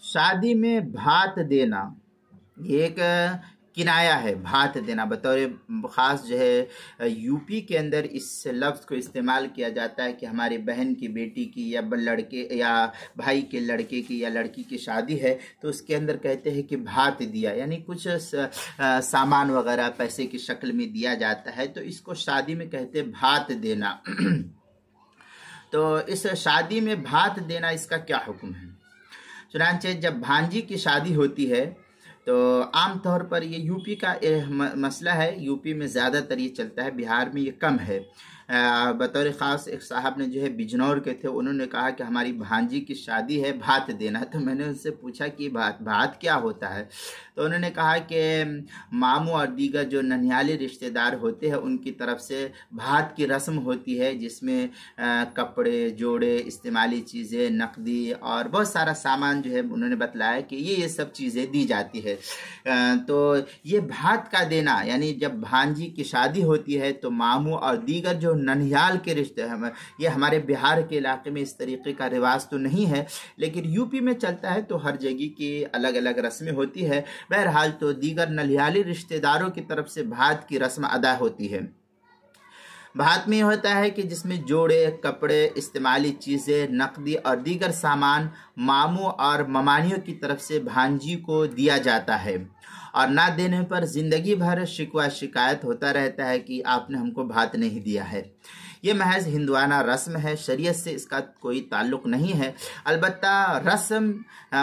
شادی میں بھات دینا یہ ایک کنایا ہے. بھات دینا بطور خاص جو ہے یو پی کے اندر اس لفظ کو استعمال کیا جاتا ہے کہ ہماری بہن کی بیٹی کی یا لڑکے یا بھائی کے لڑکے کی یا لڑکی کی شادی ہے تو اس کے اندر کہتے ہیں کہ بھات دیا، یعنی کچھ سامان وغیرہ پیسے کی شکل میں دیا جاتا ہے، تو اس کو شادی میں کہتے ہیں بھات دینا. تو اس شادی میں بھات دینا اس کا کیا حکم ہے؟ چنانچہ جب بھانجی کی شادی ہوتی ہے تو عام طور پر یہ یو پی کا مسئلہ ہے، یو پی میں زیادہ تر یہ چلتا ہے، بہار میں یہ کم ہے. بطور خاص ایک صاحب نے جو ہے بجنور کے تھے، انہوں نے کہا کہ ہماری بھانجی کی شادی ہے، بھات دینا. تو میں نے ان سے پوچھا کہ بھات کیا ہوتا ہے؟ تو انہوں نے کہا کہ ماموں اور دیگر جو ننھیالی رشتہ دار ہوتے ہیں ان کی طرف سے بھات کی رسم ہوتی ہے، جس میں کپڑے، جوڑے، استعمالی چیزیں، نقدی اور بہت سارا سامان جو ہے انہوں نے بتلایا کہ یہ سب چیزیں دی جاتی ہے. تو یہ بھات کا دینا یعنی جب بھانجی کی شادی ہوتی ہے تو ماموں اور دیگر جو ننھیال کے رشتے ہیں، یہ ہمارے بہار کے علاقے میں اس طریقے کا رواج تو نہیں ہے، لیکن یو پی میں چلتا ہے. تو ہر جگہ کی الگ الگ رسمیں ہوتی ہے. بہرحال تو دیگر ننھیالی رشتہ داروں کی طرف سے بھات کی رسم ادا ہوتی ہے. بھات میں ہوتا ہے کہ جس میں جوڑے، کپڑے، استعمالی چیزیں، نقدی اور دیگر سامان ماموں اور ممانیوں کی طرف سے بھانجی کو دیا جاتا ہے، اور نہ دینے پر زندگی بھر شکوہ شکایت ہوتا رہتا ہے کہ آپ نے ہم کو بھات نہیں دیا ہے. یہ محض ہندوانہ رسم ہے، شریعت سے اس کا کوئی تعلق نہیں ہے. البتہ رسم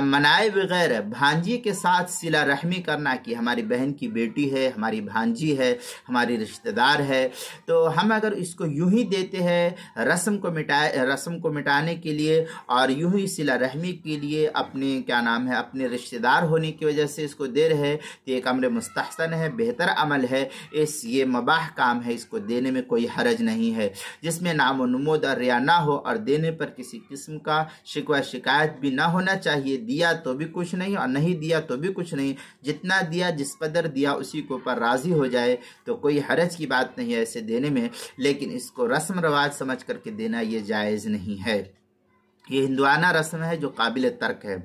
منائے بغیر بھانجی کے ساتھ صلہ رحمی کرنا کہ ہماری بہن کی بیٹی ہے، ہماری بھانجی ہے، ہماری رشتہ دار ہے، تو ہم اگر اس کو یوں ہی دیتے ہیں رسم کو مٹانے کے لیے اور یوں ہی صلہ رحمی کے لیے اپنے رشتہ دار ہونے کی وجہ سے اس کو دے رہے، تو ایک امر مستحسن ہے، بہتر عمل ہے. یہ مباح کام ہے، اس کو دینے میں کوئی حرج نہیں ہے، جس میں نام و نمود اور ریا نہ ہو اور دینے پر کسی قسم کا شکوہ شکایت بھی نہ ہونا چاہیے. دیا تو بھی کچھ نہیں اور نہیں دیا تو بھی کچھ نہیں، جتنا دیا جس قدر دیا اسی کے اوپر راضی ہو جائے تو کوئی حرج کی بات نہیں ہے ایسے دینے میں. لیکن اس کو رسم رواج سمجھ کر کے دینا یہ جائز نہیں ہے. یہ ہندوانہ رسم ہے جو قابل ترک ہے.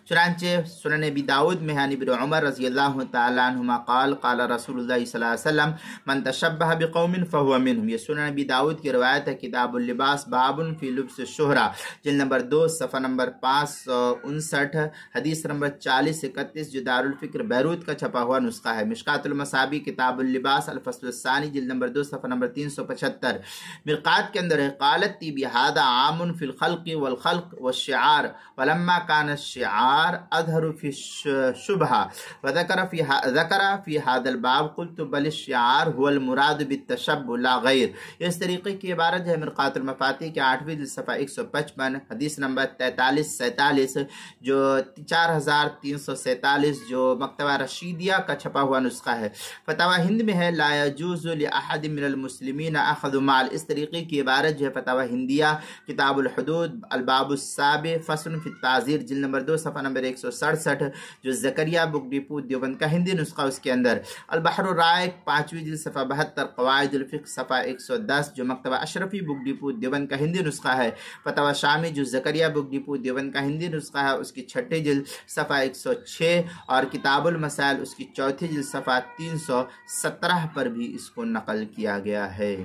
چنانچہ سنن ابی داؤد میں عن ابن عمر رضی اللہ تعالی عنہما قال قال رسول اللہ صلی اللہ علیہ وسلم من تشبہ بقوم فهو منهم. یہ سنن ابی داؤد کی روایت ہے، کتاب اللباس باب فی لبس الشہرہ، جلد نمبر 2 صفحہ نمبر 559، حدیث نمبر 4031، جو دارالفکر بیروت کا چھپا ہوا نسخہ ہے. مشکات المصابیح کتاب اللباس الفصل الثانی، جلد نمبر 2 صفحہ نمبر 375. مرقات کے اندر ہے قالت طیبی هذا عام فی الخلق والخلق والشعار ولما كان الشعار اظہر فی الشبہ وذکر فی هذا الباب قلت بل الشعار هو المراد بالتشبہ لا غیر. اس طریقے کی عبارت ہے مرقات المفاتیح کے 8ویں جلد صفحہ 155، حدیث نمبر 4347، جو 4347، جو مکتبہ رشیدیہ کا چھپا ہوا نسخہ ہے. فتاوی ہند میں ہے لا يجوز لأحد من المسلمین اخذ مال. اس طریقے کی عبارت جو ہے فتاوی ہندیہ کتاب الحدود الباب السابع فصل فی التعزیر، جلد نمبر 2 صفحہ نمبر 167، جو زکریا بک ڈپو دیوبند کا ہندی نسخہ اس کے اندر. البحر الرائق 5ویں جلد صفحہ 72، قواعد الفقہ صفحہ 110، جو مکتبہ اشرفی بک ڈپو دیوبند کا ہندی نسخہ ہے. فتاوی شامی جو زکریا بک ڈپو دیوبند کا ہندی نسخہ ہے اس کی 6ٹھی جلد صفحہ 106، اور کتاب المسائل اس کی 4تھی جلد صفحہ 317 پر بھی اس کو نقل کیا گیا ہے.